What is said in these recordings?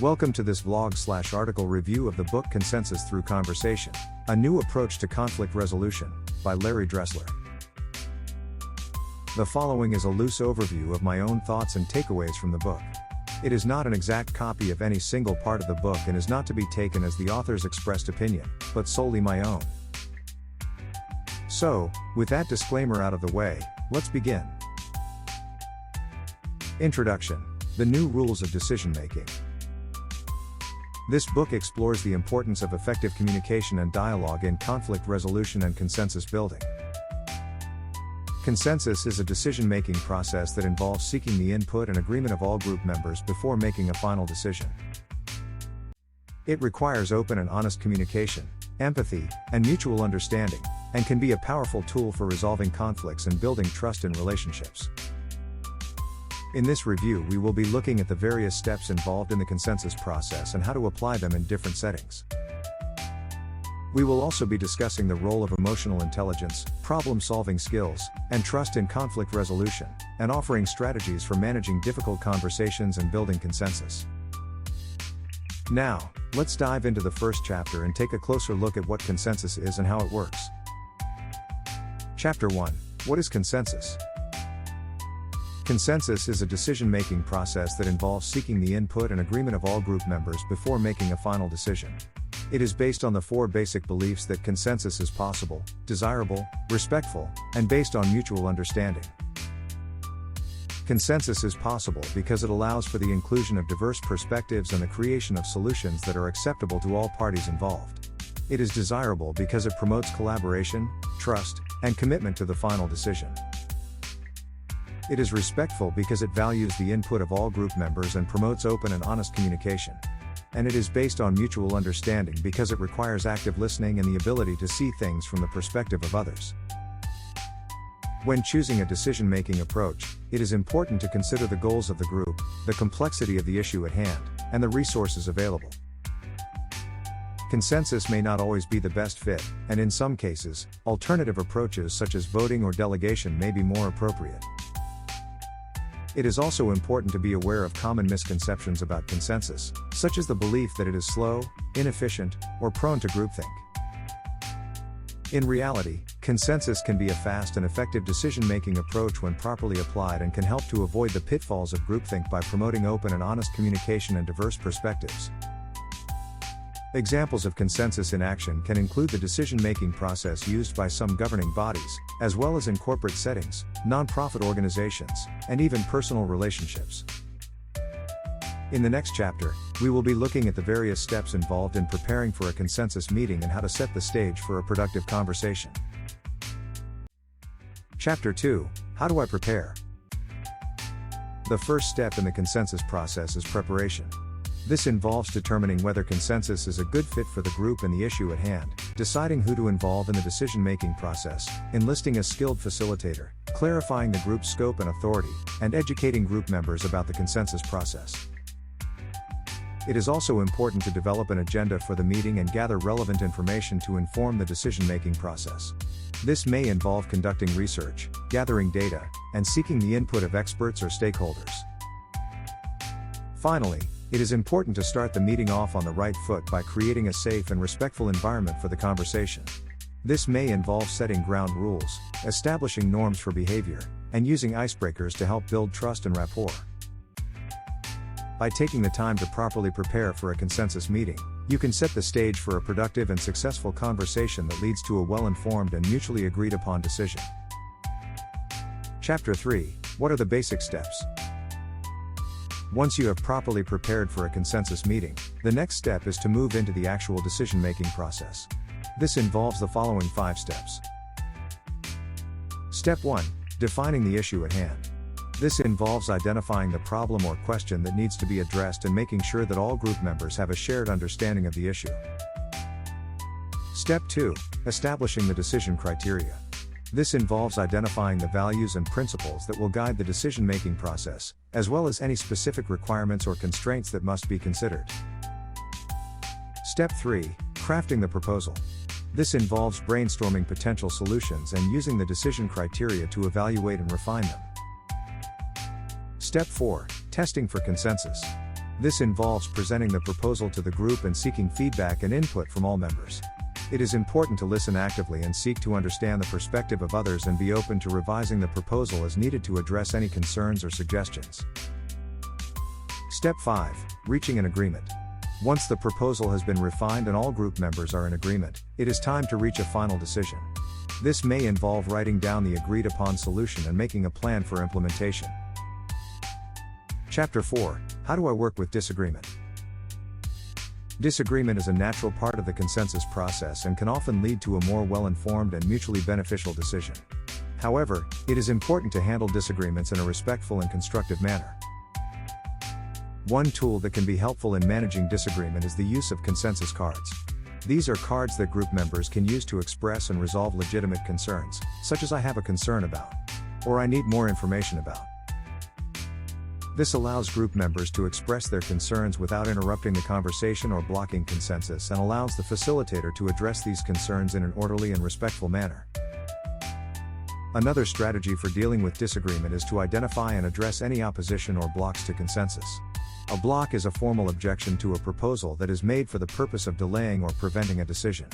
Welcome to this vlog/article review of the book Consensus Through Conversation, A New Approach to Conflict Resolution, by Larry Dressler. The following is a loose overview of my own thoughts and takeaways from the book. It is not an exact copy of any single part of the book and is not to be taken as the author's expressed opinion, but solely my own. So, with that disclaimer out of the way, let's begin. Introduction: The New Rules of Decision Making. This book explores the importance of effective communication and dialogue in conflict resolution and consensus building. Consensus is a decision-making process that involves seeking the input and agreement of all group members before making a final decision. It requires open and honest communication, empathy, and mutual understanding, and can be a powerful tool for resolving conflicts and building trust in relationships. In this review, we will be looking at the various steps involved in the consensus process and how to apply them in different settings. We will also be discussing the role of emotional intelligence, problem-solving skills, and trust in conflict resolution, and offering strategies for managing difficult conversations and building consensus. Now, let's dive into the first chapter and take a closer look at what consensus is and how it works. Chapter 1: What is consensus? Consensus is a decision-making process that involves seeking the input and agreement of all group members before making a final decision. It is based on the four basic beliefs that consensus is possible, desirable, respectful, and based on mutual understanding. Consensus is possible because it allows for the inclusion of diverse perspectives and the creation of solutions that are acceptable to all parties involved. It is desirable because it promotes collaboration, trust, and commitment to the final decision. It is respectful because it values the input of all group members and promotes open and honest communication. And it is based on mutual understanding because it requires active listening and the ability to see things from the perspective of others. When choosing a decision-making approach, it is important to consider the goals of the group, the complexity of the issue at hand, and the resources available. Consensus may not always be the best fit, and in some cases, alternative approaches such as voting or delegation may be more appropriate. It is also important to be aware of common misconceptions about consensus, such as the belief that it is slow, inefficient, or prone to groupthink. In reality, consensus can be a fast and effective decision-making approach when properly applied and can help to avoid the pitfalls of groupthink by promoting open and honest communication and diverse perspectives. Examples of consensus in action can include the decision-making process used by some governing bodies, as well as in corporate settings, non-profit organizations, and even personal relationships. In the next chapter, we will be looking at the various steps involved in preparing for a consensus meeting and how to set the stage for a productive conversation. Chapter 2: How do I prepare? The first step in the consensus process is preparation. This involves determining whether consensus is a good fit for the group and the issue at hand, deciding who to involve in the decision-making process, enlisting a skilled facilitator, clarifying the group's scope and authority, and educating group members about the consensus process. It is also important to develop an agenda for the meeting and gather relevant information to inform the decision-making process. This may involve conducting research, gathering data, and seeking the input of experts or stakeholders. Finally, it is important to start the meeting off on the right foot by creating a safe and respectful environment for the conversation. This may involve setting ground rules, establishing norms for behavior, and using icebreakers to help build trust and rapport. By taking the time to properly prepare for a consensus meeting, you can set the stage for a productive and successful conversation that leads to a well-informed and mutually agreed-upon decision. Chapter 3: What are the basic steps? Once you have properly prepared for a consensus meeting, the next step is to move into the actual decision-making process. This involves the following 5 steps. Step 1: Defining the issue at hand. This involves identifying the problem or question that needs to be addressed and making sure that all group members have a shared understanding of the issue. Step 2: Establishing the decision criteria. This involves identifying the values and principles that will guide the decision-making process, as well as any specific requirements or constraints that must be considered. Step 3: Crafting the proposal. This involves brainstorming potential solutions and using the decision criteria to evaluate and refine them. Step 4: Testing for consensus. This involves presenting the proposal to the group and seeking feedback and input from all members. It is important to listen actively and seek to understand the perspective of others and be open to revising the proposal as needed to address any concerns or suggestions. Step 5. Reaching an agreement. Once the proposal has been refined and all group members are in agreement, it is time to reach a final decision. This may involve writing down the agreed upon solution and making a plan for implementation. Chapter 4. How do I work with disagreement? Disagreement is a natural part of the consensus process and can often lead to a more well-informed and mutually beneficial decision. However, it is important to handle disagreements in a respectful and constructive manner. One tool that can be helpful in managing disagreement is the use of consensus cards. These are cards that group members can use to express and resolve legitimate concerns, such as "I have a concern about," or "I need more information about." This allows group members to express their concerns without interrupting the conversation or blocking consensus, and allows the facilitator to address these concerns in an orderly and respectful manner. Another strategy for dealing with disagreement is to identify and address any opposition or blocks to consensus. A block is a formal objection to a proposal that is made for the purpose of delaying or preventing a decision.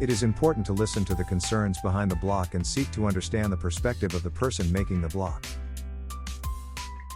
It is important to listen to the concerns behind the block and seek to understand the perspective of the person making the block.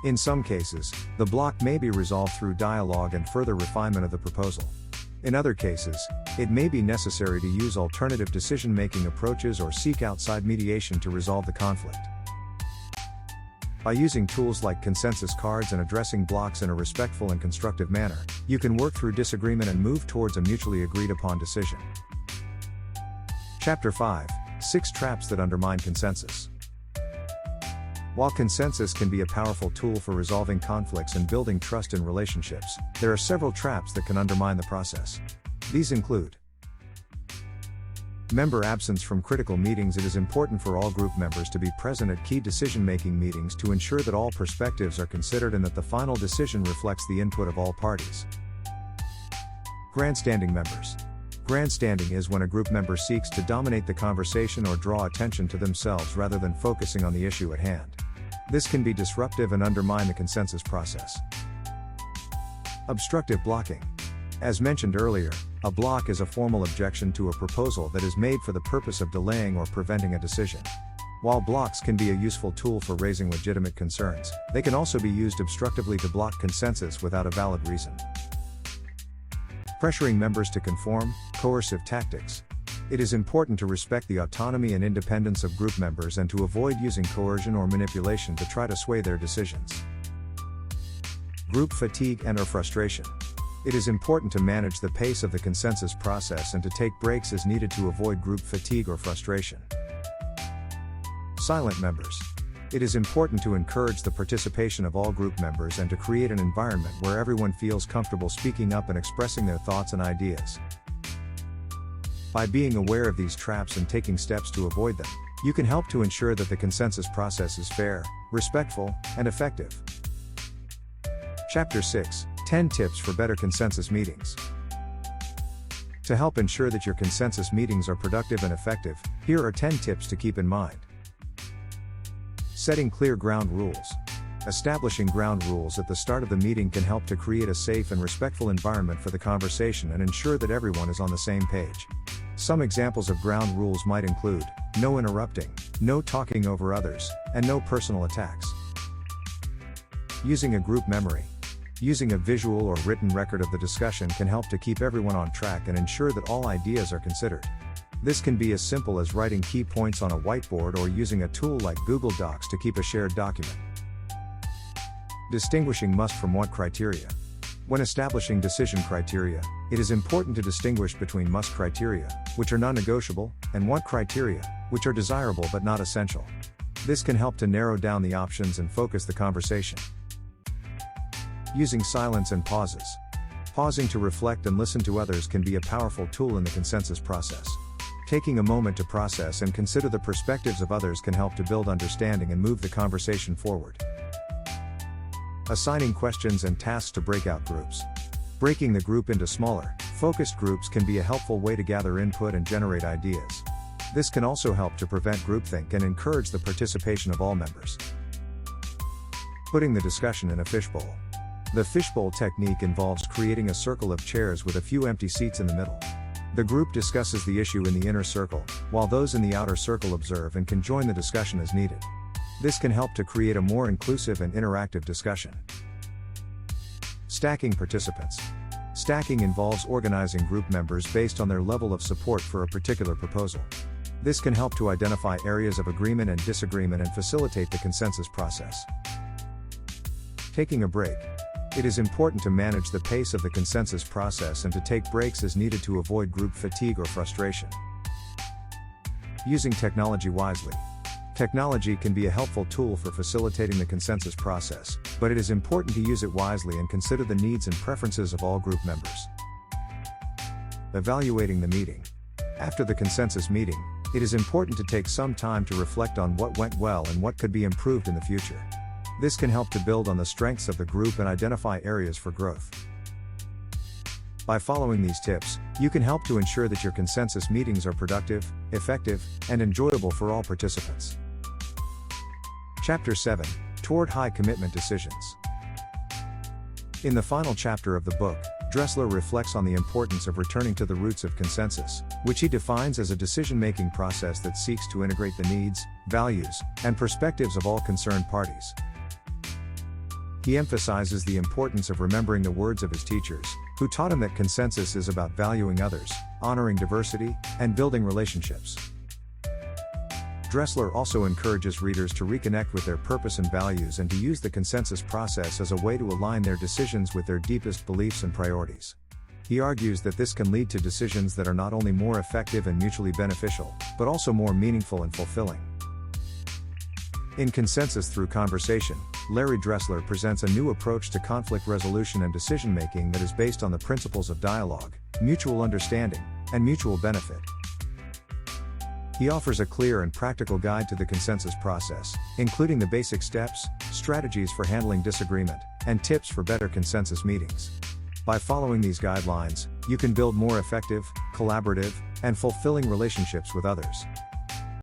In some cases, the block may be resolved through dialogue and further refinement of the proposal. In other cases, it may be necessary to use alternative decision-making approaches or seek outside mediation to resolve the conflict. By using tools like consensus cards and addressing blocks in a respectful and constructive manner, you can work through disagreement and move towards a mutually agreed upon decision. Chapter 5. 6 Traps that undermine consensus. While consensus can be a powerful tool for resolving conflicts and building trust in relationships, there are several traps that can undermine the process. These include member absence from critical meetings. It is important for all group members to be present at key decision-making meetings to ensure that all perspectives are considered and that the final decision reflects the input of all parties. Grandstanding members. Grandstanding is when a group member seeks to dominate the conversation or draw attention to themselves rather than focusing on the issue at hand. This can be disruptive and undermine the consensus process. Obstructive blocking. As mentioned earlier, a block is a formal objection to a proposal that is made for the purpose of delaying or preventing a decision. While blocks can be a useful tool for raising legitimate concerns, they can also be used obstructively to block consensus without a valid reason. Pressuring members to conform, coercive tactics. It is important to respect the autonomy and independence of group members and to avoid using coercion or manipulation to try to sway their decisions. Group fatigue and/or frustration. It is important to manage the pace of the consensus process and to take breaks as needed to avoid group fatigue or frustration. Silent members. It is important to encourage the participation of all group members and to create an environment where everyone feels comfortable speaking up and expressing their thoughts and ideas. By being aware of these traps and taking steps to avoid them, you can help to ensure that the consensus process is fair, respectful, and effective. Chapter 6. 10 Tips for Better Consensus Meetings. To help ensure that your consensus meetings are productive and effective, here are 10 tips to keep in mind. Setting clear ground rules. Establishing ground rules at the start of the meeting can help to create a safe and respectful environment for the conversation and ensure that everyone is on the same page. Some examples of ground rules might include no interrupting, no talking over others, and no personal attacks. Using a group memory. Using a visual or written record of the discussion can help to keep everyone on track and ensure that all ideas are considered. This can be as simple as writing key points on a whiteboard or using a tool like Google Docs to keep a shared document. Distinguishing must from want criteria. When establishing decision criteria, it is important to distinguish between must criteria, which are non-negotiable, and want criteria, which are desirable but not essential. This can help to narrow down the options and focus the conversation. Using silence and pauses. Pausing to reflect and listen to others can be a powerful tool in the consensus process. Taking a moment to process and consider the perspectives of others can help to build understanding and move the conversation forward. Assigning questions and tasks to breakout groups. Breaking the group into smaller, focused groups can be a helpful way to gather input and generate ideas. This can also help to prevent groupthink and encourage the participation of all members. Putting the discussion in a fishbowl. The fishbowl technique involves creating a circle of chairs with a few empty seats in the middle. The group discusses the issue in the inner circle, while those in the outer circle observe and can join the discussion as needed. This can help to create a more inclusive and interactive discussion. Stacking participants. Stacking involves organizing group members based on their level of support for a particular proposal. This can help to identify areas of agreement and disagreement and facilitate the consensus process. Taking a break. It is important to manage the pace of the consensus process and to take breaks as needed to avoid group fatigue or frustration. Using technology wisely. Technology can be a helpful tool for facilitating the consensus process, but it is important to use it wisely and consider the needs and preferences of all group members. Evaluating the meeting. After the consensus meeting, it is important to take some time to reflect on what went well and what could be improved in the future. This can help to build on the strengths of the group and identify areas for growth. By following these tips, you can help to ensure that your consensus meetings are productive, effective, and enjoyable for all participants. Chapter 7: Toward High Commitment Decisions. In the final chapter of the book, Dressler reflects on the importance of returning to the roots of consensus, which he defines as a decision-making process that seeks to integrate the needs, values, and perspectives of all concerned parties. He emphasizes the importance of remembering the words of his teachers, who taught him that consensus is about valuing others, honoring diversity, and building relationships. Dressler also encourages readers to reconnect with their purpose and values and to use the consensus process as a way to align their decisions with their deepest beliefs and priorities. He argues that this can lead to decisions that are not only more effective and mutually beneficial, but also more meaningful and fulfilling. In Consensus Through Conversation, Larry Dressler presents a new approach to conflict resolution and decision-making that is based on the principles of dialogue, mutual understanding, and mutual benefit. He offers a clear and practical guide to the consensus process, including the basic steps, strategies for handling disagreement, and tips for better consensus meetings. By following these guidelines, you can build more effective, collaborative, and fulfilling relationships with others.